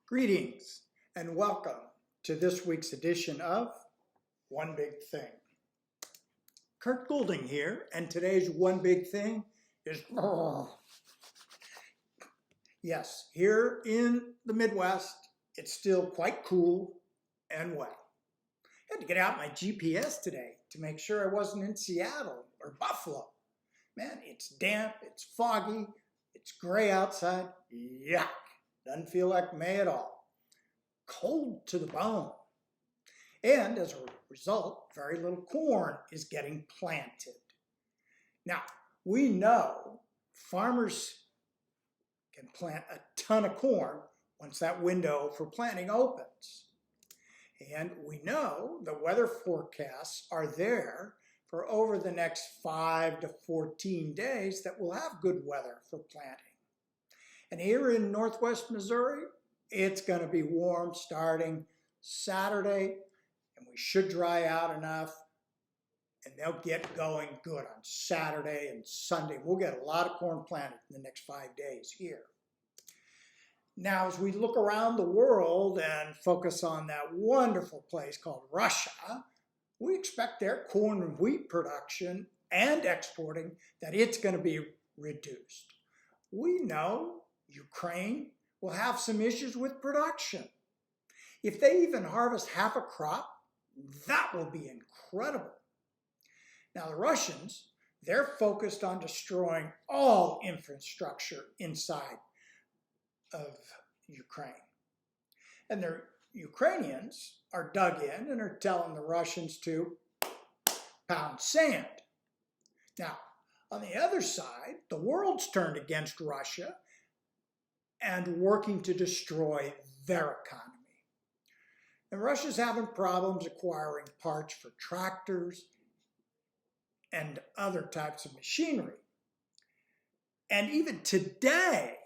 Greetings and welcome to this week's edition of One Big Thing. Kurt Goulding here, and today's One Big Thing is Brrr. Yes, here in the Midwest, it's still quite cool and wet. I had to get out my GPS today to make sure I wasn't in Seattle or Buffalo. Man, it's damp, it's foggy, it's gray outside. Yuck! Doesn't feel like May at all. Cold to the bone. And as a result, very little corn is getting planted. Now, we know farmers can plant a ton of corn once that window for planting opens. And we know the weather forecasts are there for over the next 5 to 14 days that we'll have good weather for planting. And here in northwest Missouri, it's going to be warm starting Saturday, and we should dry out enough, and they'll get going good on Saturday and Sunday. We'll get a lot of corn planted in the next 5 days here. Now, as we look around the world and focus on that wonderful place called Russia, we expect their corn and wheat production and exporting that it's going to be reduced. We know Ukraine will have some issues with production. If they even harvest half a crop, that will be incredible. Now the Russians, they're focused on destroying all infrastructure inside of Ukraine. And the Ukrainians are dug in and are telling the Russians to pound sand. Now, on the other side, the world's turned against Russia and working to destroy their economy. And Russia's having problems acquiring parts for tractors and other types of machinery. And even today,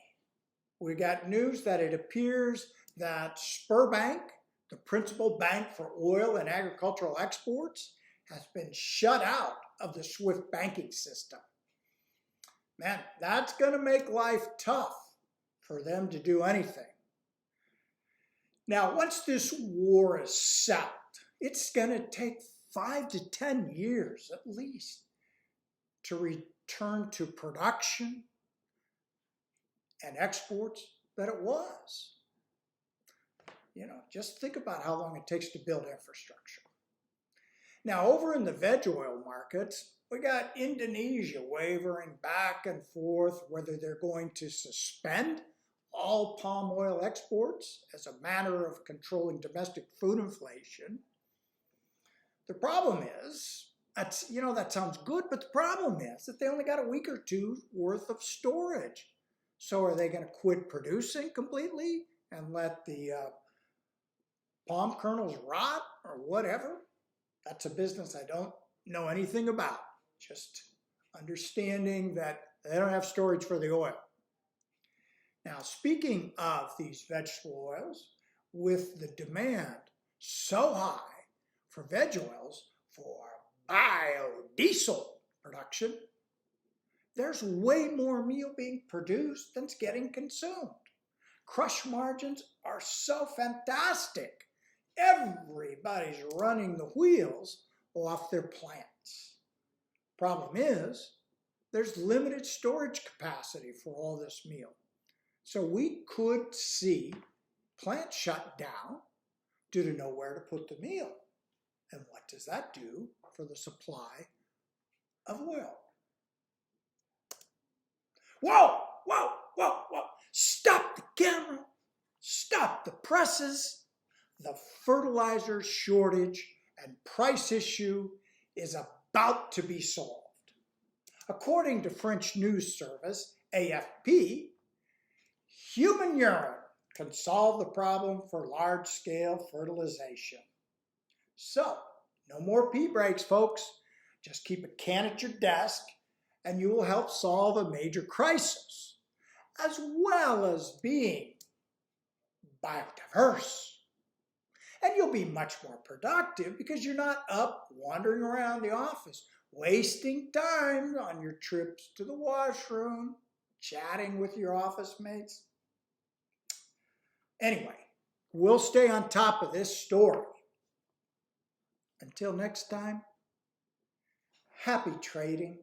we got news that it appears that Sberbank, the principal bank for oil and agricultural exports, has been shut out of the SWIFT banking system. Man, that's going to make life tough for them to do anything. Now, once this war is settled, it's going to take 5 to 10 years at least to return to production and exports that it was. You know, just think about how long it takes to build infrastructure. Now, over in the veg oil markets, we got Indonesia wavering back and forth whether they're going to suspend all palm oil exports as a matter of controlling domestic food inflation. The problem is, that sounds good, but the problem is that they only got a week or two worth of storage. So are they going to quit producing completely and let the palm kernels rot or whatever? That's a business I don't know anything about. Just understanding that they don't have storage for the oil. Now, speaking of these vegetable oils, with the demand so high for veg oils for biodiesel production, there's way more meal being produced than's getting consumed. Crush margins are so fantastic. Everybody's running the wheels off their plants. Problem is, there's limited storage capacity for all this meal. So we could see plants shut down due to nowhere to put the meal. And what does that do for the supply of oil? Whoa, whoa, whoa, whoa. Stop the camera. Stop the presses. The fertilizer shortage and price issue is about to be solved. According to French news service AFP, human urine can solve the problem for large-scale fertilization. So, no more pee breaks, folks. Just keep a can at your desk and you will help solve a major crisis, as well as being biodiverse. And you'll be much more productive because you're not up wandering around the office, wasting time on your trips to the washroom, chatting with your office mates. Anyway, we'll stay on top of this story. Until next time, happy trading.